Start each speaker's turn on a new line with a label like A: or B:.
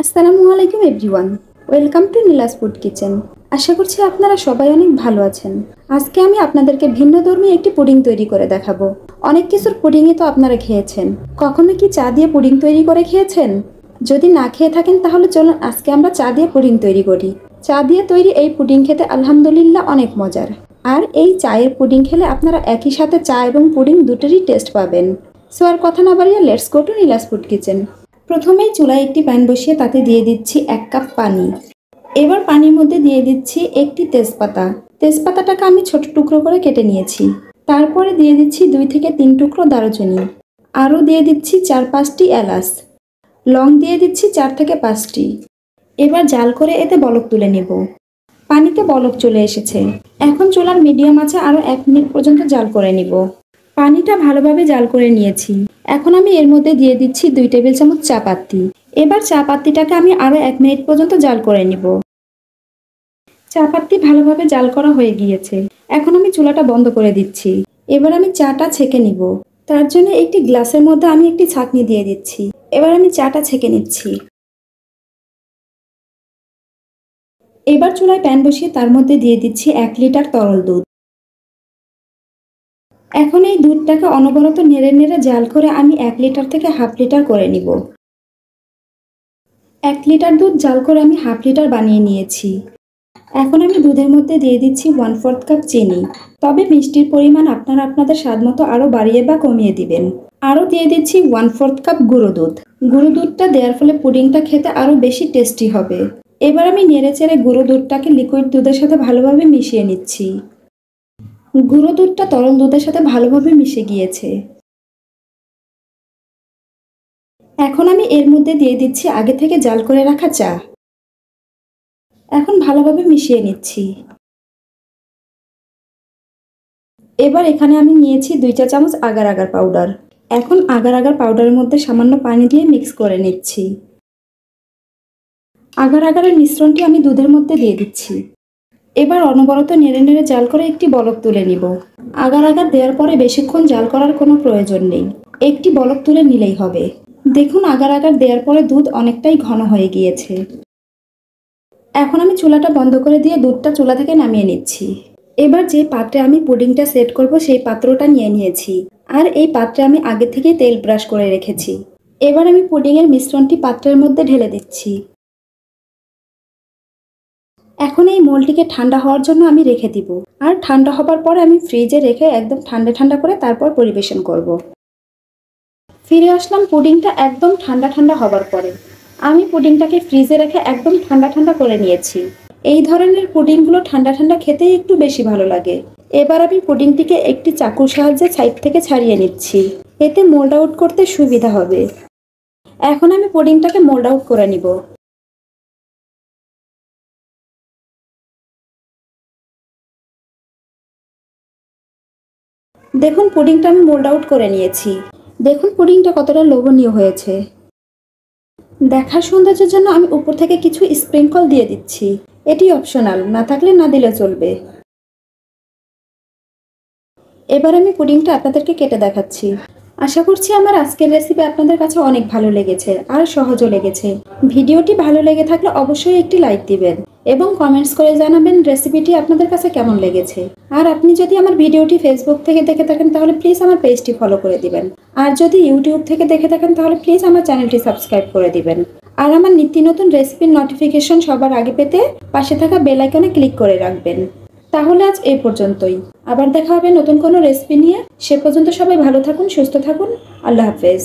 A: আসসালামু আলাইকুম everyone, welcome to Neela's food kitchen. আশা করছি আপনারা সবাই অনেক ভালো আছেন। আজকে আমি আপনাদেরকে ভিন্নধর্মী একটি পুডিং তৈরি করে দেখাবো। অনেক কিছুর পুডিংই তো আপনারা খেয়েছেন, কখনো কি চা দিয়ে পুডিং তৈরি করে খেয়েছেন? যদি না খেয়ে থাকেন তাহলে চলুন আজকে আমরা চা দিয়ে পুডিং তৈরি করি। চা দিয়ে তৈরি এই পুডিং খেতে আলহামদুলিল্লাহ অনেক মজার। আর এই চায়ের পুডিং খেলে আপনারা একই সাথে চা এবং পুডিং দুটোরই টেস্ট পাবেন। সো আর কথা না বাড়িয়ে let's go to Neela's food kitchen. প্রথমেই চুলায় একটি প্যান বসিয়ে তাতে দিয়ে দিচ্ছি 1 কাপ পানি। এবার পানির মধ্যে দিয়ে দিচ্ছি একটি তেজপাতা। তেজপাতাটাকে আমি ছোট টুকরো করে কেটে নিয়েছি। তারপরে দিয়ে দিচ্ছি 2 থেকে 3 টুকরো দারুচিনি। আরও দিয়ে দিচ্ছি 4-5টি এলাচ। লং দিয়ে দিচ্ছি 4 থেকে 5টি। এবার জাল করে এতে বলক তুলে নেব। পানিতে বলক চলে এসেছে। এখন চুলার মিডিয়াম আছে আরও 1 মিনিট পর্যন্ত জাল করে নিব। পানিটা ভালোভাবে জাল করে নিয়েছি। এখন আমি এর মধ্যে দিয়ে দিচ্ছি 2 টেবিল চামচ চা পাতি। এবার চা পাতিটাকে আমি আরও 1 মিনিট পর্যন্ত জাল করে নিব। চা পাতি ভালোভাবে জাল করা হয়ে গিয়েছে। এখন আমি চুলাটা বন্ধ করে দিচ্ছি। এবার আমি চাটা ছেঁকে নিব। তার জন্য একটি গ্লাসের মধ্যে আমি একটি ছাঁকনি দিয়ে দিচ্ছি। এবার আমি চাটা ছেঁকে নিচ্ছি। এবার চুলায় প্যান বসিয়ে তার মধ্যে দিয়ে দিচ্ছি 1 লিটার তরল দুধ। এখন এই দুধটাকে অনবরত নেড়ে নেড়ে জাল করে আমি 1 লিটার থেকে হাফ লিটার করে নিব। 1 লিটার দুধ জাল করে আমি হাফ লিটার বানিয়ে নিয়েছি। এখন আমি দুধের মধ্যে দিয়ে দিচ্ছি 1/4 কাপ চিনি। তবে মিষ্টির পরিমাণ আপনারা আপনাদের স্বাদ মতো আরও বাড়িয়ে বা কমিয়ে দিবেন। আরও দিয়ে দিচ্ছি 1/4 কাপ গুঁড়ো দুধ। গুঁড়ো দুধটা দেওয়ার ফলে পুডিংটা খেতে আরও বেশি টেস্টি হবে। এবার আমি নেড়েচেড়ে গুঁড়ো দুধটাকে লিকুইড দুধের সাথে ভালোভাবে মিশিয়ে নিচ্ছি। গুঁড়ো দুধটা তরল দুধের সাথে ভালোভাবে মিশে গিয়েছে। এখন আমি এর মধ্যে দিয়ে দিচ্ছি আগে থেকে জাল করে রাখা চা। এখন ভালোভাবে মিশিয়ে নিচ্ছি। এবার এখানে আমি নিয়েছি 2 চা চামচ আগার আগার পাউডার। এখন আগার আগার পাউডারের মধ্যে সামান্য পানি দিয়ে মিক্স করে নিচ্ছি। আগার আগারের মিশ্রণটি আমি দুধের মধ্যে দিয়ে দিচ্ছি। এবার অনবরত নেড়ে নেড়ে জাল করে একটি বলক তুলে নিব। আগার আগার দেওয়ার পরে বেশিক্ষণ জাল করার কোনো প্রয়োজন নেই, একটি বলক তুলে নিলেই হবে। দেখুন আগার আগার দেওয়ার পরে দুধ অনেকটাই ঘন হয়ে গিয়েছে। এখন আমি চুলাটা বন্ধ করে দিয়ে দুধটা চুলা থেকে নামিয়ে নিচ্ছি। এবার যে পাত্রে আমি পুডিংটা সেট করব সেই পাত্রটা নিয়ে নিয়েছি। আর এই পাত্রে আমি আগে থেকে তেল ব্রাশ করে রেখেছি। এবার আমি পুডিংয়ের মিশ্রণটি পাত্রের মধ্যে ঢেলে দিচ্ছি। এখন এই মোলটিকে ঠান্ডা হওয়ার জন্য আমি রেখে দিব। আর ঠান্ডা হবার পরে আমি ফ্রিজে রেখে একদম ঠান্ডা ঠান্ডা করে তারপর পরিবেশন করব। ফিরে আসলাম পুডিংটা একদম ঠান্ডা ঠান্ডা হবার পরে। আমি পুডিংটাকে ফ্রিজে রেখে একদম ঠান্ডা ঠান্ডা করে নিয়েছি। এই ধরনের পুডিংগুলো ঠান্ডা ঠান্ডা খেতেই একটু বেশি ভালো লাগে। এবার আমি পুডিংটিকে একটি চাকুর সাহায্যে সাইড থেকে ছাড়িয়ে নিচ্ছি। এতে মোল্ড আউট করতে সুবিধা হবে। এখন আমি পুডিংটাকে মোল্ড আউট করে নিব। দেখুন পুডিংটা আমি মোল্ড আউট করে নিয়েছি। দেখুন পুডিংটা কতটা লোভনীয় হয়েছে। দেখার সৌন্দর্যের জন্য আমি উপর থেকে কিছু স্প্রিঙ্কল দিয়ে দিচ্ছি। এটি অপশনাল, না থাকলে না দিলে চলবে। এবার আমি পুডিংটা আপনাদেরকে কেটে দেখাচ্ছি। আশা করছি আমার আজকের রেসিপি আপনাদের কাছে অনেক ভালো লেগেছে আর সহজও লেগেছে। ভিডিওটি ভালো লেগে থাকলে অবশ্যই একটি লাইক দিবেন এবং কমেন্টস করে জানাবেন রেসিপিটি আপনাদের কাছে কেমন লেগেছে। আর আপনি যদি আমার ভিডিওটি ফেসবুক থেকে দেখে থাকেন তাহলে প্লিজ আমার পেজটি ফলো করে দিবেন। আর যদি ইউটিউব থেকে দেখে থাকেন তাহলে প্লিজ আমার চ্যানেলটি সাবস্ক্রাইব করে দিবেন। আর আমার নিত্য নতুন রেসিপির নোটিফিকেশন সবার আগে পেতে পাশে থাকা বেল আইকনে ক্লিক করে রাখবেন। তাহলে আজ এই পর্যন্তই। আবার দেখা হবে নতুন কোনো রেসিপি নিয়ে। সে পর্যন্ত সবাই ভালো থাকুন, সুস্থ থাকুন। আল্লাহ হাফেজ।